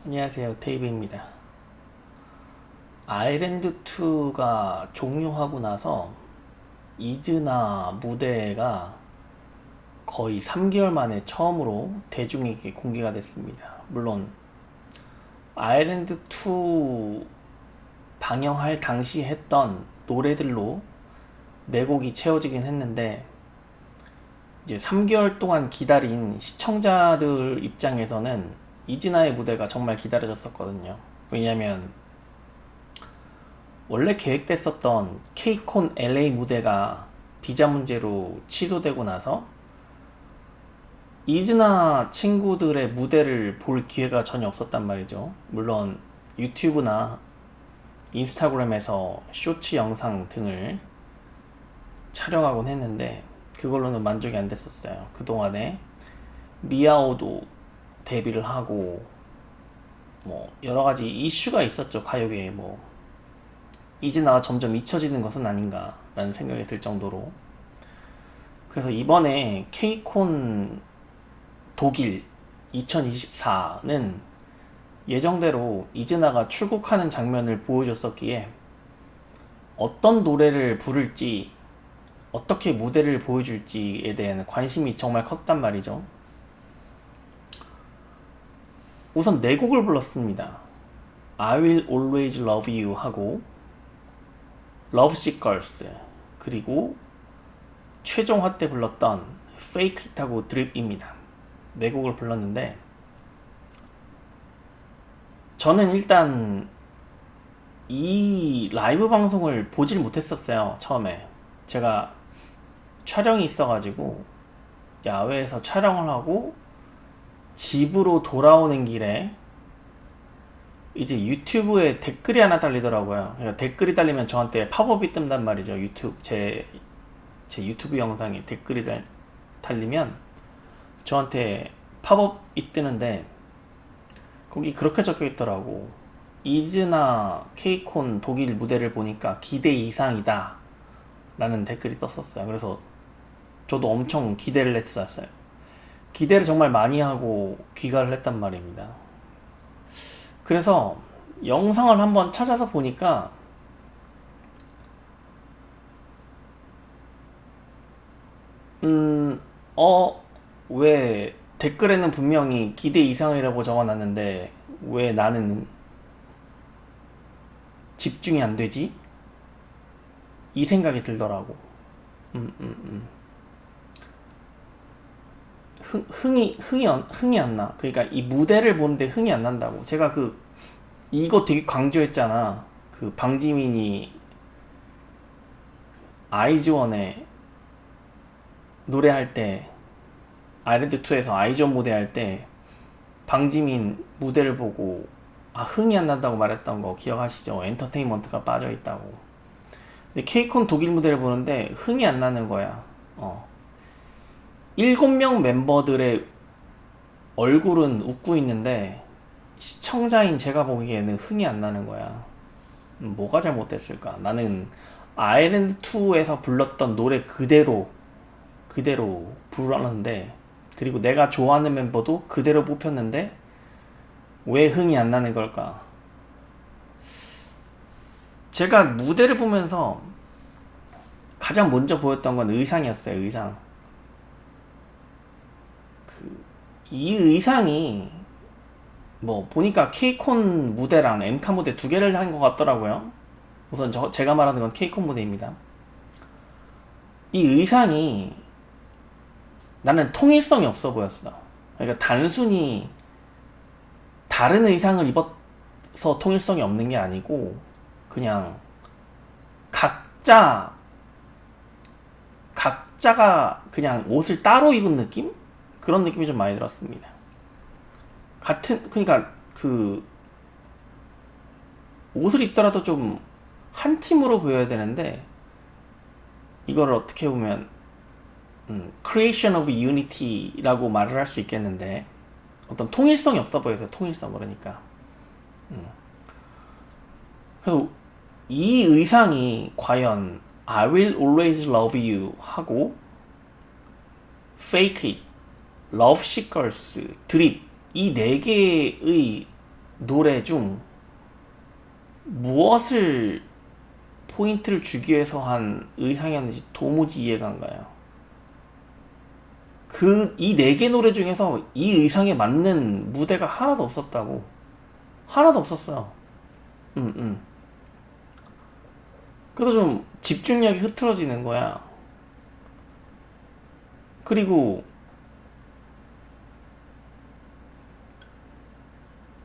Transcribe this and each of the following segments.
안녕하세요. 테이브입니다. 아일랜드2가 종료하고 나서 이즈나 무대가 거의 3개월 만에 처음으로 대중에게 공개가 됐습니다. 물론 아일랜드2 방영할 당시 했던 노래들로 4곡이 채워지긴 했는데 이제 3개월 동안 기다린 시청자들 입장에서는 이즈나의 무대가 정말 기다려졌었거든요. 왜냐면 원래 계획됐었던 케이콘 LA 무대가 비자 문제로 취소되고 나서 이즈나 친구들의 무대를 볼 기회가 전혀 없었단 말이죠. 물론 유튜브나 인스타그램에서 쇼츠 영상 등을 촬영하곤 했는데 그걸로는 만족이 안 됐었어요. 그동안에 미아오도 데뷔를 하고 뭐 여러가지 이슈가 있었죠. 가요계에 뭐 이즈나가 점점 잊혀지는 것은 아닌가라는 생각이 들 정도로. 그래서 이번에 케이콘 독일 2024는 예정대로 이즈나가 출국하는 장면을 보여줬었기에 어떤 노래를 부를지 어떻게 무대를 보여줄지에 대한 관심이 정말 컸단 말이죠. 우선 4곡을 불렀습니다. I Will Always Love You 하고 Love Sick Girls, 그리고 최종화 때 불렀던 Fake It 하고 Drip입니다. 4곡을 불렀는데 저는 일단 이 라이브 방송을 보질 못했었어요. 처음에 제가 촬영이 있어가지고 야외에서 촬영을 하고 집으로 돌아오는 길에 이제 유튜브에 댓글이 하나 달리더라고요. 그러니까 댓글이 달리면 저한테 팝업이 뜬단 말이죠. 유튜브 제 유튜브 영상에 댓글이 달리면 저한테 팝업이 뜨는데 거기 그렇게 적혀 있더라고. 이즈나 케이콘 독일 무대를 보니까 기대 이상이다 라는 댓글이 떴었어요. 그래서 저도 엄청 기대를 했었어요. 기대를 정말 많이 하고 귀가를 했단 말입니다. 그래서 영상을 한번 찾아서 보니까 음, 왜 댓글에는 분명히 기대 이상이라고 적어놨는데 왜 나는 집중이 안 되지? 이 생각이 들더라고. 음, 음, 음. 흥이 안 나. 그러니까 이 무대를 보는데 흥이 안 난다고. 제가 이거 되게 강조했잖아. 그 방지민이 아이즈원에 노래할 때, 아일랜드2에서 아이즈원 무대할 때 방지민 무대를 보고 흥이 안 난다고 말했던 거 기억하시죠? 엔터테인먼트가 빠져있다고. 근데 케이콘 독일 무대를 보는데 흥이 안 나는 거야. 7명 멤버들의 얼굴은 웃고 있는데 시청자인 제가 보기에는 흥이 안 나는 거야. 뭐가 잘못됐을까? 나는 아일랜드2에서 불렀던 노래 그대로 불렀는데, 그리고 내가 좋아하는 멤버도 그대로 뽑혔는데 왜 흥이 안 나는 걸까? 제가 무대를 보면서 가장 먼저 보였던 건 의상이었어요. 의상. 이 의상이 뭐 보니까 케이콘 무대랑 엠카 무대 2개를 한 것 같더라고요. 우선 제가 말하는 건 케이콘 무대입니다. 이 의상이 나는 통일성이 없어 보였어. 그러니까 단순히 다른 의상을 입어서 통일성이 없는 게 아니고 그냥 각자가 그냥 옷을 따로 입은 느낌? 그런 느낌이 좀 많이 들었습니다. 그러니까 옷을 입더라도 좀 한 팀으로 보여야 되는데 이걸 어떻게 보면 creation of unity라고 말을 할 수 있겠는데 어떤 통일성이 없다 보여서 통일성 그러니까. 그래서 이 의상이 과연 I will always love you 하고 Fake it, Love Sick Girls, 드립 이 4개의 노래 중 무엇을 포인트를 주기 위해서 한 의상이었는지 도무지 이해가 안 가요. 이 네 개 노래 중에서 이 의상에 맞는 무대가 하나도 없었다고. 하나도 없었어요. 그래서 좀 집중력이 흐트러지는 거야. 그리고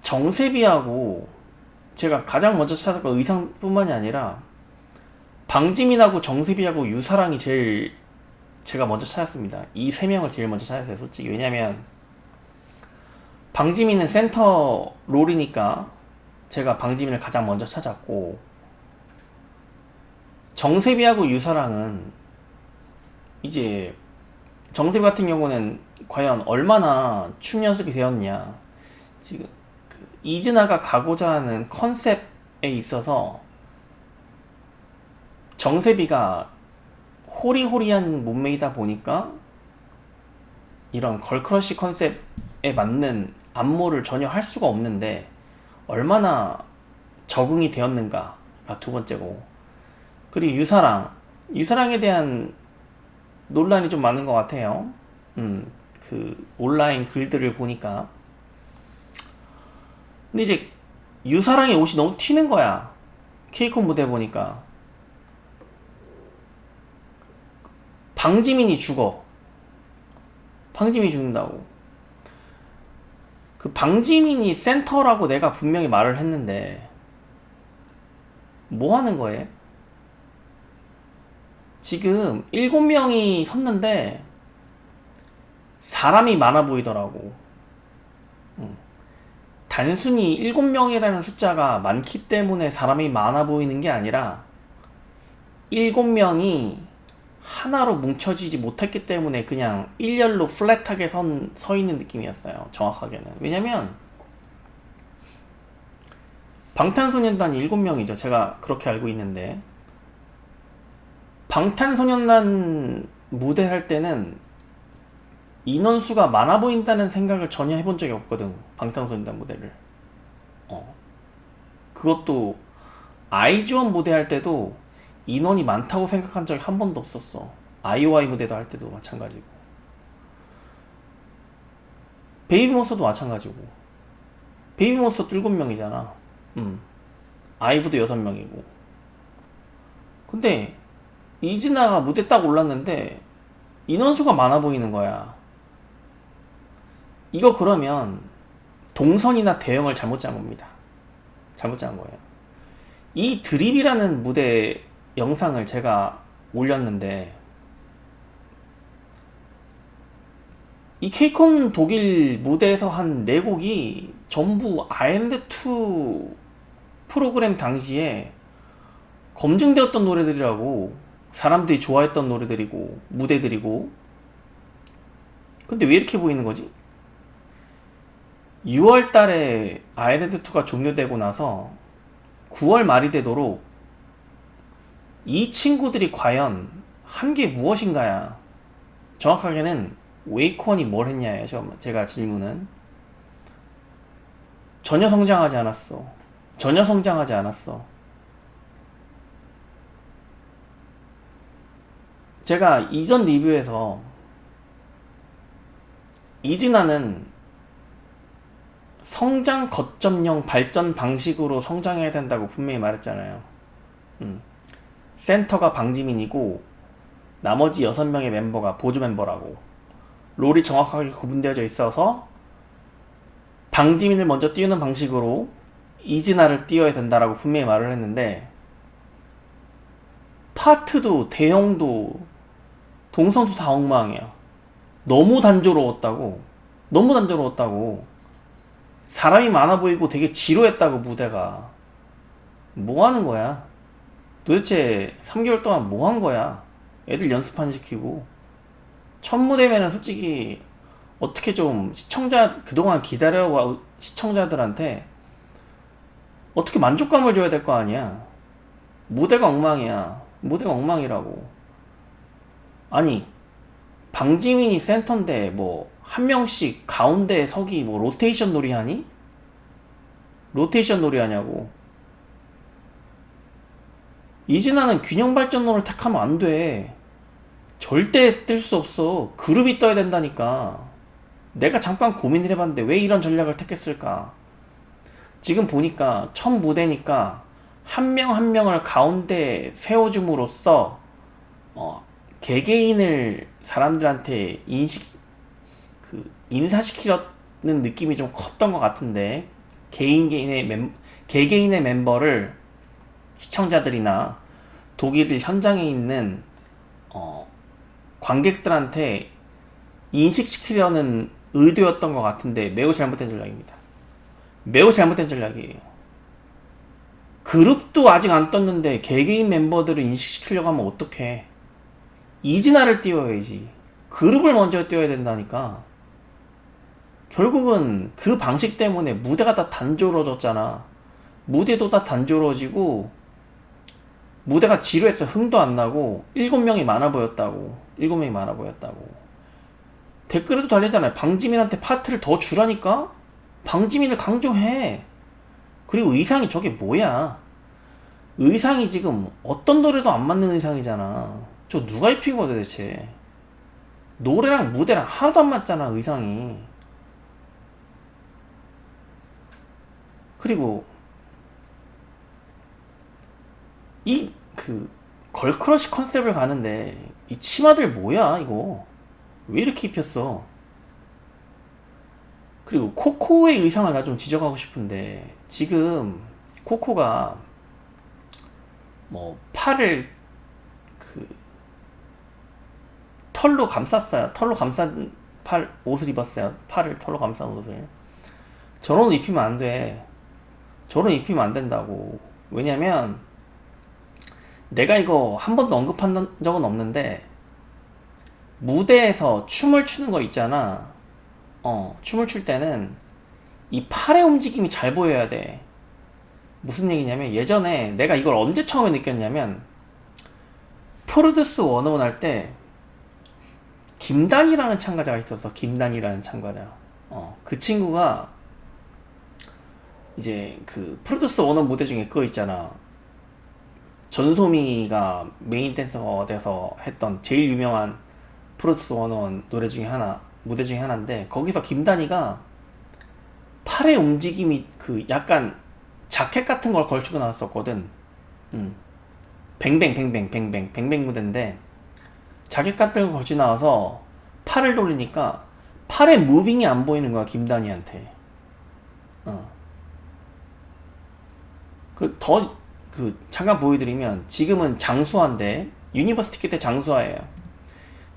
정세비하고 제가 가장 먼저 찾았던 의상뿐만이 아니라 방지민하고 정세비하고 유사랑이 제일 제가 먼저 찾았습니다. 이 세 명을 제일 먼저 찾았어요, 솔직히. 왜냐면 방지민은 센터 롤이니까 제가 방지민을 가장 먼저 찾았고, 정세비하고 유사랑은 이제 정세비 같은 경우는 과연 얼마나 춤 연습이 되었냐, 지금 이즈나가 가고자 하는 컨셉에 있어서 정세비가 호리호리한 몸매이다 보니까 이런 걸크러쉬 컨셉에 맞는 안무를 전혀 할 수가 없는데 얼마나 적응이 되었는가가 두 번째고, 그리고 유사랑에 대한 논란이 좀 많은 것 같아요. 그 온라인 글들을 보니까. 근데 이제 유사랑의 옷이 너무 튀는 거야. 케이콘 무대 보니까. 방지민이 죽어. 방지민이 죽는다고. 그 방지민이 센터라고 내가 분명히 말을 했는데 뭐 하는 거예요? 지금 7명이 섰는데 사람이 많아 보이더라고. 단순히 7명이라는 숫자가 많기 때문에 사람이 많아 보이는 게 아니라 7명이 하나로 뭉쳐지지 못했기 때문에 그냥 일렬로 플랫하게 서 있는 느낌이었어요, 정확하게는. 왜냐면 방탄소년단이 7명이죠. 제가 그렇게 알고 있는데, 방탄소년단 무대 할 때는 인원수가 많아 보인다는 생각을 전혀 해본 적이 없거든, 방탄소년단 무대를. 그것도 아이즈원 무대 할 때도 인원이 많다고 생각한 적이 한 번도 없었어. 아이오아이 무대도 할 때도 마찬가지고, 베이비몬스터도 마찬가지고. 베이비몬스터도 7명이잖아. 아이브도 6명이고. 근데 이즈나가 무대 딱 올랐는데 인원수가 많아 보이는 거야. 이거 그러면 동선이나 대형을 잘못 짠 겁니다. 잘못 짠 거예요. 이 드립이라는 무대 영상을 제가 올렸는데, 이 케이콘 독일 무대에서 한 4곡이 전부 아일랜드2 프로그램 당시에 검증되었던 노래들이라고, 사람들이 좋아했던 노래들이고 무대들이고. 근데 왜 이렇게 보이는 거지? 6월 달에 아일랜드2가 종료되고 나서 9월 말이 되도록 이 친구들이 과연 한 게 무엇인가야. 정확하게는 웨이콘이 뭘 했냐예요, 제가 질문은. 전혀 성장하지 않았어. 전혀 성장하지 않았어. 제가 이전 리뷰에서 이즈나는 성장 거점형 발전 방식으로 성장해야 된다고 분명히 말했잖아요. 센터가 방지민이고 나머지 6명의 멤버가 보조 멤버라고. 롤이 정확하게 구분되어져 있어서 방지민을 먼저 띄우는 방식으로 이즈나를 띄워야 된다라고 분명히 말을 했는데, 파트도 대형도 동선도 다 엉망이야. 너무 단조로웠다고. 너무 단조로웠다고. 사람이 많아 보이고 되게 지루했다고, 무대가. 뭐 하는 거야? 도대체 3개월 동안 뭐 한 거야? 애들 연습 안 시키고. 첫 무대면은 솔직히 어떻게 좀 그동안 기다려와 시청자들한테 어떻게 만족감을 줘야 될 거 아니야. 무대가 엉망이야. 무대가 엉망이라고. 아니, 방지민이 센터인데 뭐 한 명씩 가운데 서기 뭐 로테이션 놀이 하니? 로테이션 놀이 하냐고. 이진아는 균형 발전론을 택하면 안 돼. 절대 뜰 수 없어. 그룹이 떠야 된다니까. 내가 잠깐 고민을 해봤는데 왜 이런 전략을 택했을까? 지금 보니까 첫 무대니까 한 명 한 명을 가운데 세워줌으로써 개개인을 사람들한테 인사시키려는 느낌이 좀 컸던 것 같은데 개개인의 멤버를 시청자들이나 독일 현장에 있는 관객들한테 인식시키려는 의도였던 것 같은데 매우 잘못된 전략입니다. 매우 잘못된 전략이에요. 그룹도 아직 안 떴는데 개개인 멤버들을 인식시키려고 하면 어떡해. 이진아를 띄워야지. 그룹을 먼저 띄워야 된다니까. 결국은 그 방식 때문에 무대가 다 단조로워졌잖아. 무대도 다 단조로워지고 무대가 지루해서 흥도 안 나고 7명이 많아 보였다고. 7명이 많아 보였다고. 댓글에도 달리잖아요. 방지민한테 파트를 더 주라니까? 방지민을 강조해. 그리고 의상이 저게 뭐야? 의상이 지금 어떤 노래도 안 맞는 의상이잖아. 저 누가 입힌 거야 도대체? 노래랑 무대랑 하나도 안 맞잖아 의상이. 그리고 이 걸크러쉬 컨셉을 가는데 이 치마들 뭐야 이거? 왜 이렇게 입혔어? 그리고 코코의 의상을 나 좀 지적하고 싶은데 지금 코코가 뭐 팔을 그 털로 감쌌어요. 털로 감싼 팔 옷을 입었어요. 팔을 털로 감싼 옷을. 저런 옷 입히면 안 돼. 저런 옷 입히면 안 된다고. 왜냐면 내가 이거 한 번도 언급한 적은 없는데 무대에서 춤을 추는 거 있잖아. 춤을 출 때는 이 팔의 움직임이 잘 보여야 돼. 무슨 얘기냐면 예전에 내가 이걸 언제 처음에 느꼈냐면 프로듀스 101 할 때 김단이라는 참가자가 있었어. 김단이라는 참가자. 그 친구가 이제 그 프로듀스 101 무대 중에 그거 있잖아. 전소미가 메인 댄서가 돼서 했던 제일 유명한 프로듀스 101 노래 중에 하나, 무대 중에 하나인데 거기서 김단이가 팔의 움직임이 약간 자켓 같은 걸 걸치고 나왔었거든. 뱅뱅 무대인데 자켓 같은 걸 걸치고 나와서 팔을 돌리니까 팔의 무빙이 안 보이는 거야 김단이한테. 잠깐 보여드리면 지금은 장수화인데 유니버시티 때 장수화예요.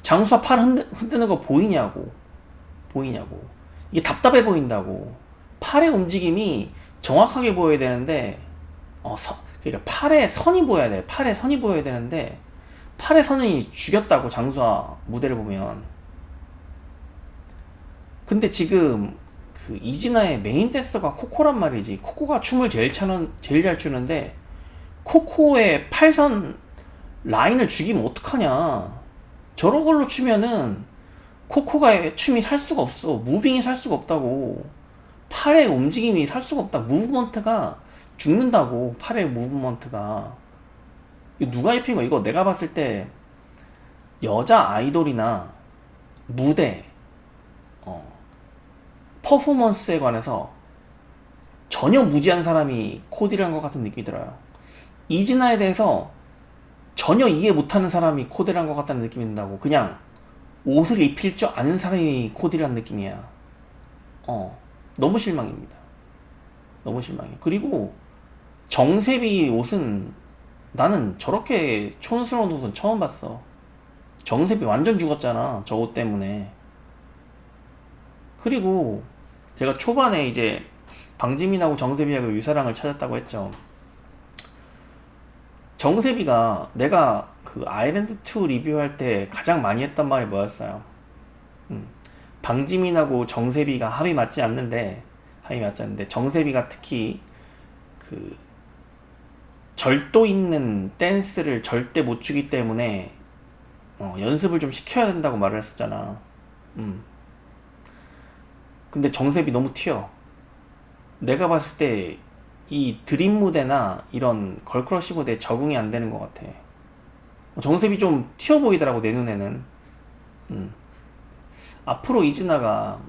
장수화 팔 흔드는 거 보이냐고. 이게 답답해 보인다고. 팔의 움직임이 정확하게 보여야 되는데 그러니까 팔의 선이 보여야 돼. 팔의 선이 보여야 되는데 팔의 선이 죽였다고 장수화 무대를 보면. 근데 지금 이진아의 메인 댄서가 코코란 말이지. 코코가 춤을 제일 잘 추는데 코코의 팔선 라인을 죽이면 어떡하냐. 저런 걸로 추면은 코코가 춤이 살 수가 없어. 무빙이 살 수가 없다고. 팔의 움직임이 살 수가 없다. 무브먼트가 죽는다고. 팔의 무브먼트가. 이거 누가 입힌 거? 이거 내가 봤을 때 여자 아이돌이나 무대 퍼포먼스에 관해서 전혀 무지한 사람이 코디를 한 것 같은 느낌이 들어요. 이진아에 대해서 전혀 이해 못하는 사람이 코디를 한 것 같다는 느낌이 든다고. 그냥 옷을 입힐 줄 아는 사람이 코디를 한 느낌이야. 너무 실망입니다. 너무 실망해. 그리고 정세비 옷은 나는 저렇게 촌스러운 옷은 처음 봤어. 정세비 완전 죽었잖아. 저 옷 때문에. 그리고 제가 초반에 이제 방지민하고 정세비하고 유사랑을 찾았다고 했죠. 정세비가 내가 아일랜드2 리뷰할 때 가장 많이 했던 말이 뭐였어요? 방지민하고 정세비가 합이 맞지 않는데 정세비가 특히 절도 있는 댄스를 절대 못 추기 때문에 연습을 좀 시켜야 된다고 말을 했었잖아. 근데 정세비 너무 튀어. 내가 봤을 때 이 드림 무대나 이런 걸크러쉬 무대에 적응이 안 되는 것 같아. 정셉이 좀 튀어 보이더라고 내 눈에는. 음. 앞으로 이즈나가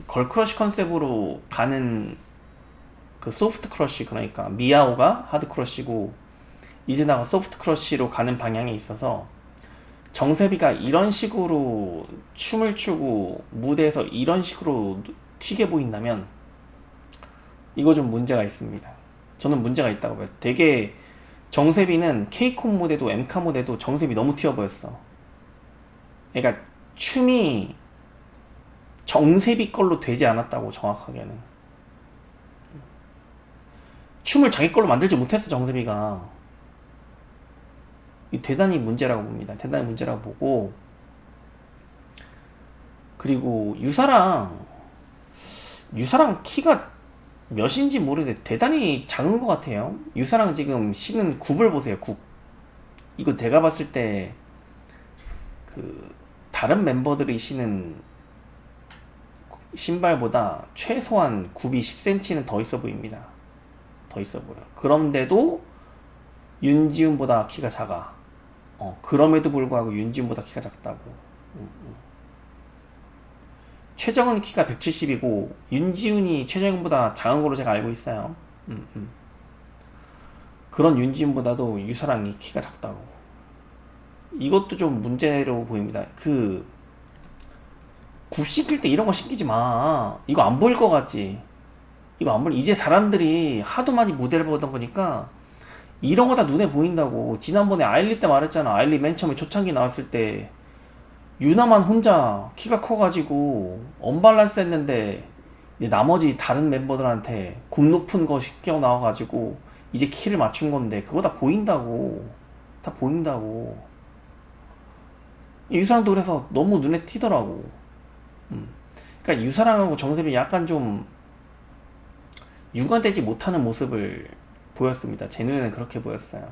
걸크러쉬 컨셉으로 가는 그 소프트 크러쉬, 그러니까 미야오가 하드 크러쉬고 이즈나가 소프트 크러쉬로 가는 방향에 있어서 정세비가 이런 식으로 춤을 추고 무대에서 이런 식으로 튀게 보인다면 이거 좀 문제가 있습니다. 저는 문제가 있다고 봐요. 되게 정세비는 케이콘 무대도 엠카 무대도 정세비 너무 튀어 보였어. 그러니까 춤이 정세비 걸로 되지 않았다고, 정확하게는. 춤을 자기 걸로 만들지 못했어, 정세비가. 이 대단히 문제라고 봅니다. 대단히 문제라고 보고, 그리고 유사랑 키가 몇인지 모르는데 대단히 작은 것 같아요. 유사랑 지금 신은 굽을 보세요, 굽. 이거 내가 봤을 때 그 다른 멤버들이 신은 신발보다 최소한 굽이 10cm는 더 있어 보입니다. 더 있어 보여. 그런데도 윤지훈보다 키가 작아. 그럼에도 불구하고 윤지훈보다 키가 작다고. 최정은 키가 170이고 윤지훈이 최정은보다 작은 걸로 제가 알고 있어요. 그런 윤지훈보다도 유사랑이 키가 작다고. 이것도 좀 문제로 보입니다. 굽 신길 때 이런 거 신기지 마. 이거 안 보일 것 같지? 이거 안 보일. 이제 사람들이 하도 많이 무대를 보다 보니까 이런 거 다 눈에 보인다고. 지난번에 아일리 때 말했잖아. 아일리 맨 처음에 초창기 나왔을 때 유나만 혼자 키가 커가지고 언밸런스 했는데 나머지 다른 member들한테 굽 높은 거 시켜 나와가지고 이제 키를 맞춘 건데 그거 다 보인다고. 다 보인다고. 유사랑도 그래서 너무 눈에 튀더라고. 그러니까 유사랑하고 정세빈이 약간 좀 육아되지 못하는 모습을 보였습니다. 제 눈에는 그렇게 보였어요.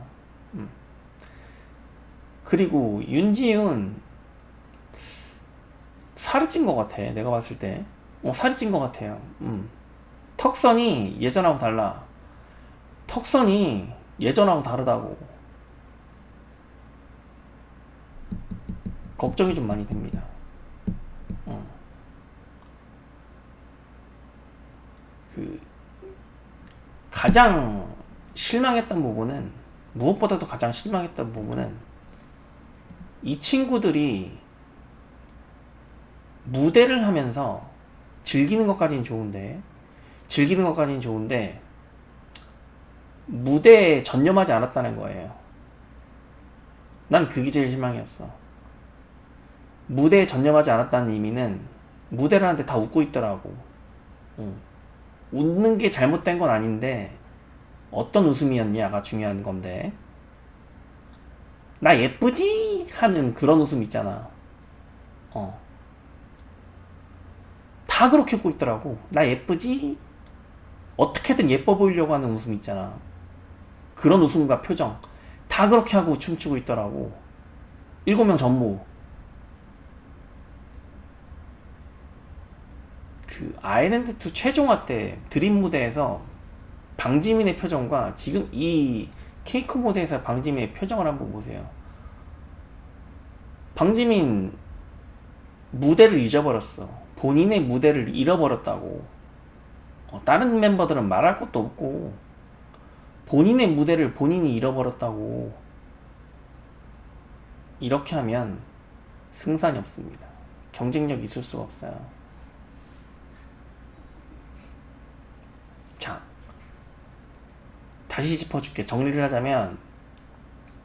그리고 윤지훈 살이 찐 것 같아. 내가 봤을 때 살이 찐 것 같아요. 턱선이 예전하고 달라. 턱선이 예전하고 다르다고. 걱정이 좀 많이 됩니다. 가장 실망했던 부분은, 무엇보다도 가장 실망했던 부분은 이 친구들이 무대를 하면서 즐기는 것까지는 좋은데 무대에 전념하지 않았다는 거예요. 난 그게 제일 실망이었어. 무대에 전념하지 않았다는 의미는 무대를 하는데 다 웃고 있더라고. 웃는 게 잘못된 건 아닌데 어떤 웃음이었냐가 중요한 건데, 나 예쁘지? 하는 그런 웃음 있잖아. 다 그렇게 웃고 있더라고. 나 예쁘지? 어떻게든 예뻐 보이려고 하는 웃음 있잖아. 그런 웃음과 표정 다 그렇게 하고 춤추고 있더라고. 7명 전무. 아일랜드2 최종화 때 드림 무대에서 방지민의 표정과 지금 이 케이크 무대에서 방지민의 표정을 한번 보세요. 방지민 무대를 잊어버렸어. 본인의 무대를 잃어버렸다고. 다른 멤버들은 말할 것도 없고 본인의 무대를 본인이 잃어버렸다고. 이렇게 하면 승산이 없습니다. 경쟁력이 있을 수가 없어요. 자, 다시 짚어줄게. 정리를 하자면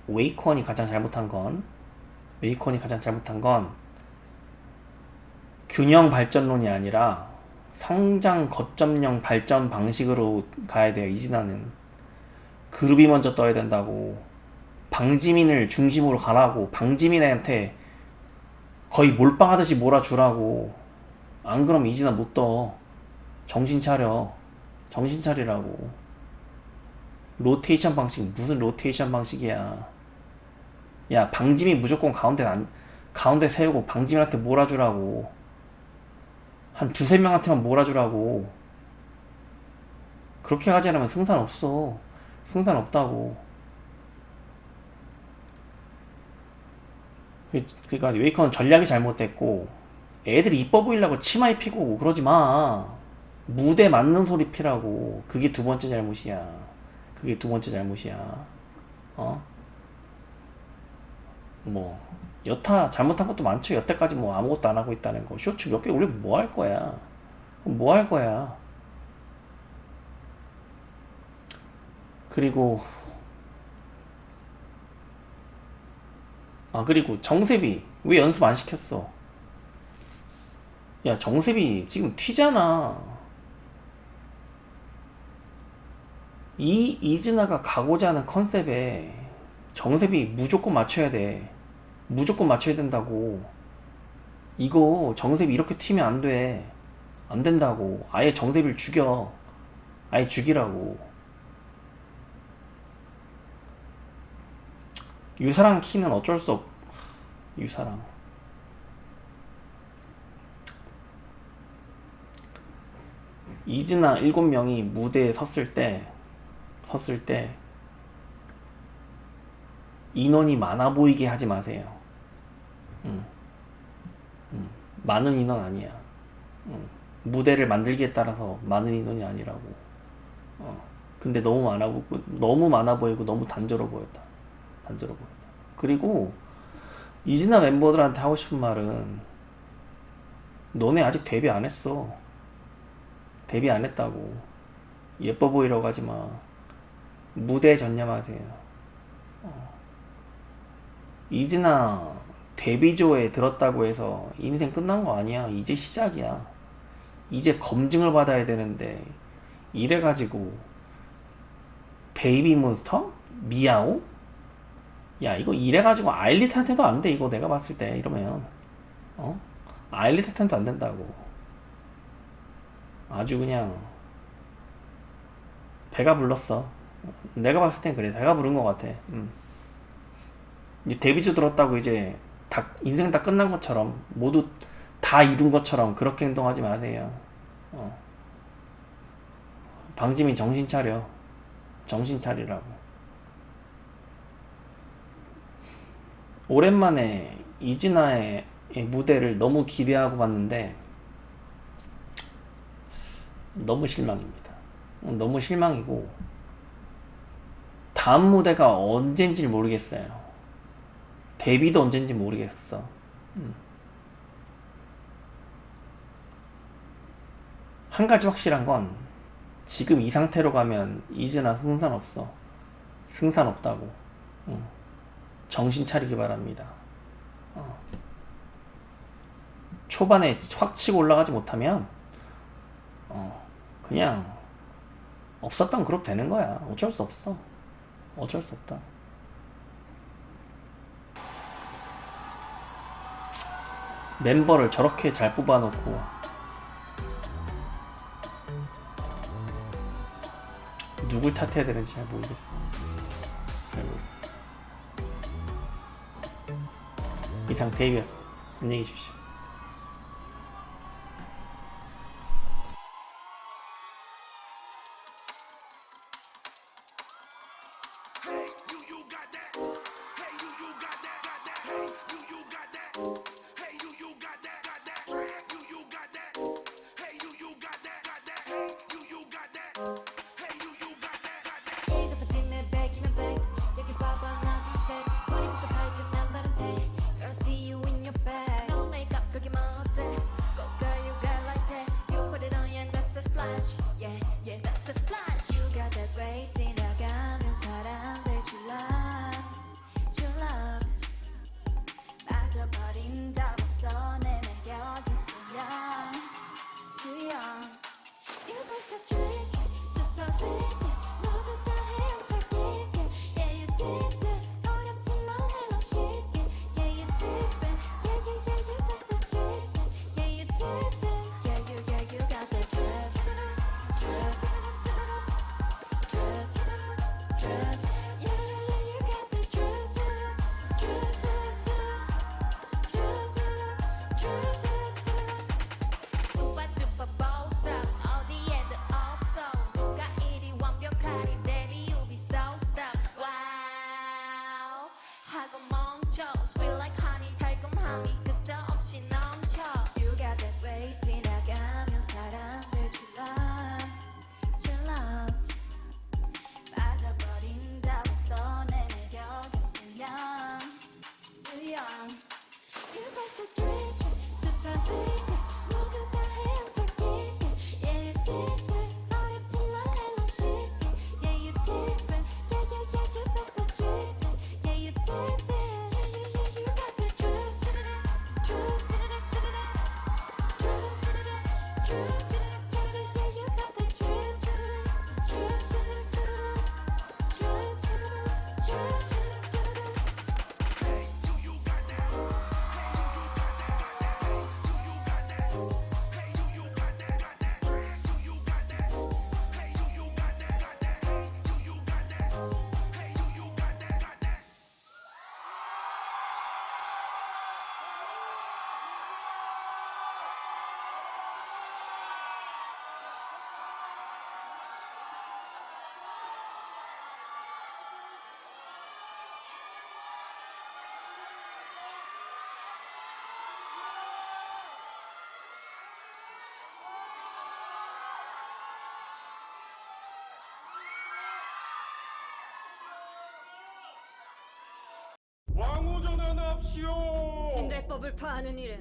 웨이콘이 가장 잘못한 건 균형 발전론이 아니라 성장 거점형 발전 방식으로 가야 돼요. 이진아는 그룹이 먼저 떠야 된다고. 방지민을 중심으로 가라고. 방지민한테 거의 몰빵하듯이 몰아주라고. 안 그러면 이진아 못 떠. 정신 차리라고. 로테이션 방식 무슨 로테이션 방식이야. 야, 방지민 무조건 가운데 세우고 방지민한테 몰아주라고. 한 두세 명한테만 몰아주라고. 그렇게 가자면 승산 없어. 승산 없다고. 그러니까 웨이커는 전략이 잘못됐고, 애들이 이뻐 보이려고 치마 입히고 오고 그러지 마. 무대 맞는 소리 피라고. 그게 두 번째 잘못이야. 그게 두 번째 잘못이야. 어? 뭐 여타 잘못한 것도 많죠. 여태까지 뭐 아무것도 안 하고 있다는 거. 쇼츠 몇 개 올리면 뭐 할 거야? 뭐 할 거야? 그리고 그리고 정세비 왜 연습 안 시켰어? 야, 정세비 지금 튀잖아. 이 이즈나가 가고자 하는 컨셉에 정세비 무조건 맞춰야 돼. 무조건 맞춰야 된다고. 이거 정세비 이렇게 튀면 안 돼. 안 된다고. 아예 정세비를 죽여. 아예 죽이라고. 유사랑 키는 어쩔 수 없. 유사랑. 이즈나 7명이 무대에 섰을 때 인원이 많아 보이게 하지 마세요. 많은 인원 아니야. 무대를 만들기에 따라서 많은 인원이 아니라고. 근데 너무 많아 보이고 너무 단조로워 보였다. 그리고 이즈나 멤버들한테 하고 싶은 말은, 너네 아직 데뷔 안 했어. 데뷔 안 했다고. 예뻐 보이려고 하지 마. 무대에 전념하세요. 이즈나 데뷔조에 들었다고 해서 인생 끝난 거 아니야. 이제 시작이야. 이제 검증을 받아야 되는데, 이래가지고 베이비 몬스터? 미야오? 야, 이거 이래가지고 아일리트한테도 안 돼. 이거 내가 봤을 때 이러면 아일리트한테도 안 된다고. 아주 그냥 배가 불렀어. 내가 봤을 땐 그래. 배가 부른 것 같아. 이제 데뷔주 들었다고 이제 다 인생 다 끝난 것처럼, 모두 다 이룬 것처럼 그렇게 행동하지 마세요. 방짐이 정신 차려. 정신 차리라고. 오랜만에 이진아의 무대를 너무 기대하고 봤는데 너무 실망입니다. 너무 실망이고, 다음 무대가 언젠지 모르겠어요. 데뷔도 언젠지 모르겠어. 한 가지 확실한 건, 지금 이 상태로 가면 이즈나 승산 없어. 승산 없다고. 정신 차리기 바랍니다. 초반에 확 치고 올라가지 못하면 그냥 없었던 그룹 되는 거야. 어쩔 수 없어. 어쩔 수 없다. 멤버를 저렇게 잘 뽑아놓고 누굴 탓해야 되는지 잘 모르겠어. 이상 데이비였어. 안녕히 계십시오. 머리부터 발끝 남다른데 Girl, see you in your bag. No makeup 그만합시오. 신대법을 파하는 일은